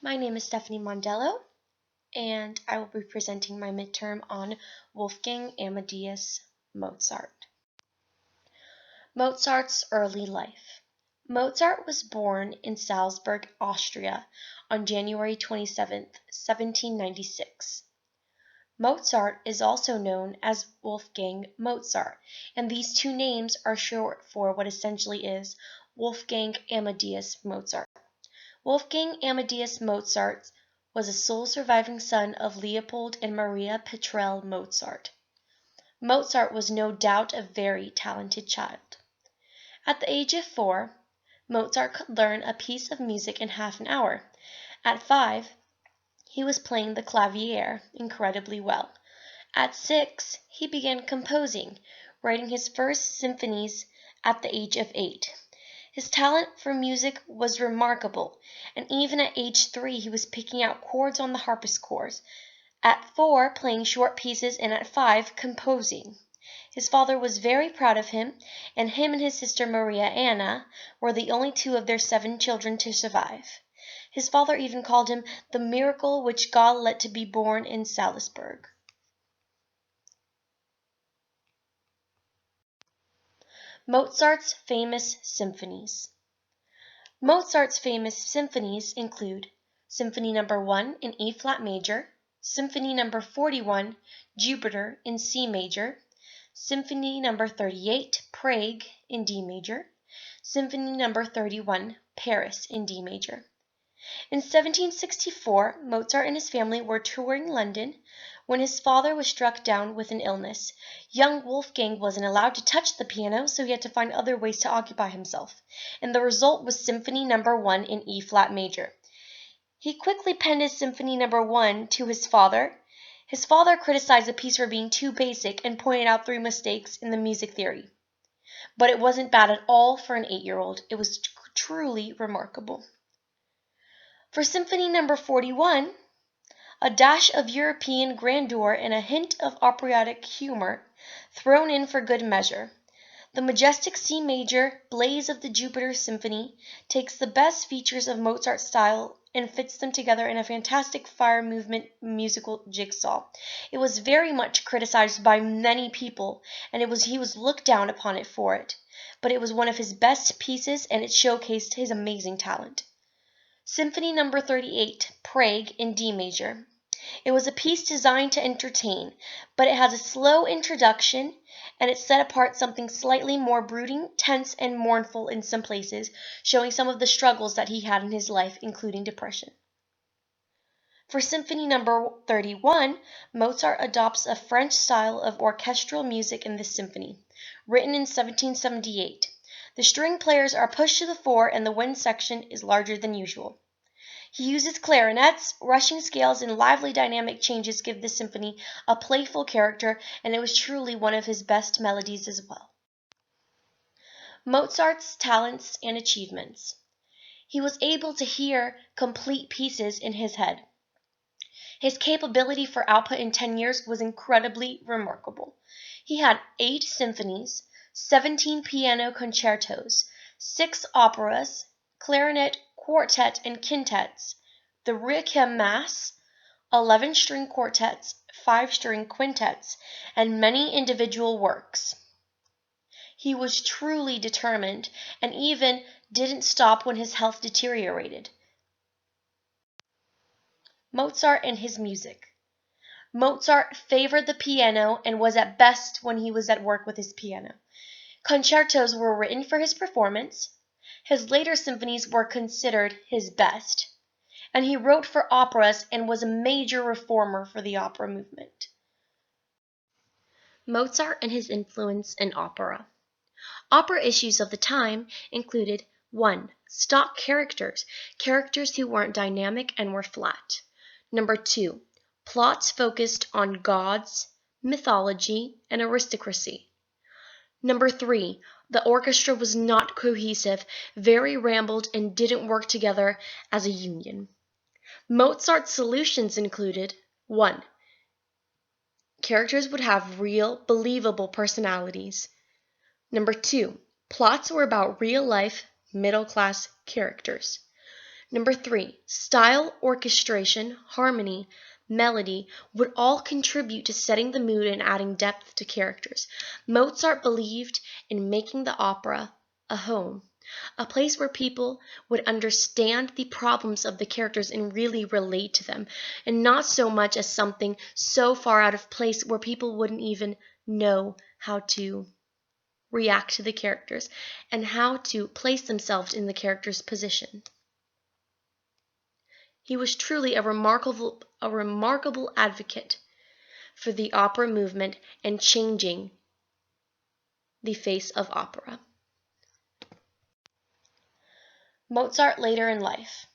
My name is Stephanie Mondello, and I will be presenting my midterm on Wolfgang Amadeus Mozart. Mozart's early life. Mozart was born in Salzburg, Austria, on January 27, 1796. Mozart is also known as Wolfgang Mozart, and these two names are short for what essentially is Wolfgang Amadeus Mozart. Wolfgang Amadeus Mozart was a sole surviving son of Leopold and Maria Petrel Mozart. Mozart was no doubt a very talented child. At the age of 4, Mozart could learn a piece of music in half an hour. At 5, he was playing the clavier incredibly well. At 6, he began composing, writing his first symphonies at the age of 8. His talent for music was remarkable, and even at age 3 he was picking out chords on the harpsichord, at 4 playing short pieces, and at 5 composing. His father was very proud of him, and his sister Maria Anna were the only 2 of their 7 children to survive. His father even called him the miracle which God let to be born in Salzburg. Mozart's famous symphonies. Mozart's famous symphonies include Symphony No. 1 in E-flat major, Symphony No. 41, Jupiter, in C major, Symphony No. 38, Prague, in D major, Symphony No. 31, Paris, in D major. In 1764, Mozart and his family were touring London when his father was struck down with an illness. Young Wolfgang wasn't allowed to touch the piano, so he had to find other ways to occupy himself, and the result was Symphony No. 1 in E-flat major. He quickly penned his Symphony No. 1 to his father. His father criticized the piece for being too basic and pointed out 3 mistakes in the music theory. But it wasn't bad at all for an 8-year-old. It was truly remarkable. For Symphony No. 41, a dash of European grandeur and a hint of operatic humor thrown in for good measure. The majestic C major blaze of the Jupiter Symphony takes the best features of Mozart's style and fits them together in a fantastic fire movement musical jigsaw. It was very much criticized by many people, and he was looked down upon it for it. But it was one of his best pieces, and it showcased his amazing talent. Symphony No. 38, Prague, in D major. It was a piece designed to entertain, but it has a slow introduction, and it set apart something slightly more brooding, tense, and mournful in some places, showing some of the struggles that he had in his life, including depression. For Symphony No. 31, Mozart adopts a French style of orchestral music in this symphony, written in 1778. The string players are pushed to the fore, and the wind section is larger than usual. He uses clarinets, rushing scales, and lively dynamic changes give this symphony a playful character, and it was truly one of his best melodies as well. Mozart's talents and achievements. He was able to hear complete pieces in his head. His capability for output in 10 years was incredibly remarkable. He had 8 symphonies, 17 piano concertos, 6 operas, clarinet, quartet, and quintets, the Requiem Mass, 11 string quartets, 5 string quintets, and many individual works. He was truly determined and even didn't stop when his health deteriorated. Mozart and his music. Mozart favored the piano and was at best when he was at work with his piano. Concertos were written for his performance. His later symphonies were considered his best, and he wrote for operas and was a major reformer for the opera movement. Mozart and his influence in opera. Opera issues of the time included 1. Stock characters who weren't dynamic and were flat. 2. Plots focused on gods, mythology, and aristocracy. 3. The orchestra was not cohesive, very rambled, and didn't work together as a union. Mozart's solutions included 1. Characters would have real, believable personalities. 2. Plots were about real-life, middle-class characters. Number 3, style, orchestration, harmony, melody would all contribute to setting the mood and adding depth to characters. Mozart believed in making the opera a home, a place where people would understand the problems of the characters and really relate to them, and not so much as something so far out of place where people wouldn't even know how to react to the characters and how to place themselves in the character's position. He was truly a remarkable advocate for the opera movement and changing the face of opera. Mozart later in life.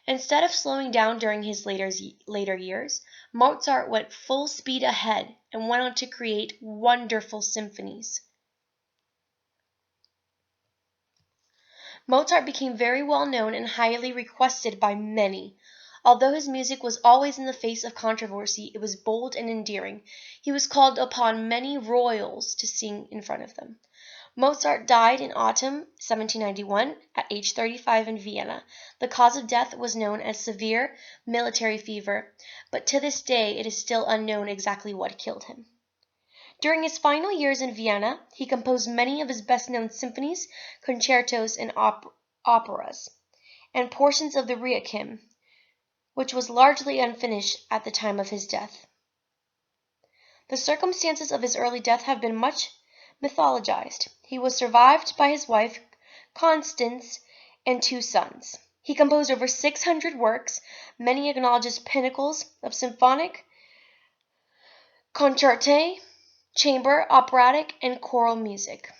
Instead of slowing down during his later years, Mozart went full speed ahead and went on to create wonderful symphonies. Mozart became very well known and highly requested by many. Although his music was always in the face of controversy, it was bold and endearing. He was called upon many royals to sing in front of them. Mozart died in autumn 1791 at age 35 in Vienna. The cause of death was known as severe military fever, but to this day it is still unknown exactly what killed him. During his final years in Vienna, he composed many of his best-known symphonies, concertos, and operas, and portions of the Requiem, which was largely unfinished at the time of his death. The circumstances of his early death have been much mythologized. He was survived by his wife, Constance, and 2 sons. He composed over 600 works, many acknowledged as pinnacles of symphonic, concerti, chamber, operatic, and choral music.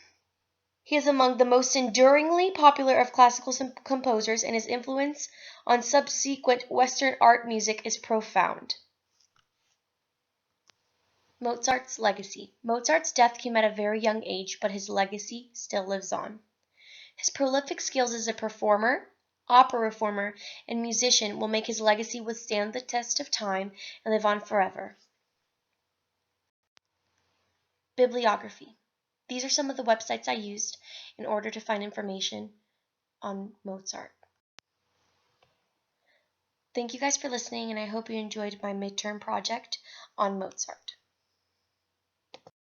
He is among the most enduringly popular of classical composers, and his influence on subsequent Western art music is profound. Mozart's legacy. Mozart's death came at a very young age, but his legacy still lives on. His prolific skills as a performer, opera reformer, and musician will make his legacy withstand the test of time and live on forever. Bibliography. These are some of the websites I used in order to find information on Mozart. Thank you guys for listening, and I hope you enjoyed my midterm project on Mozart.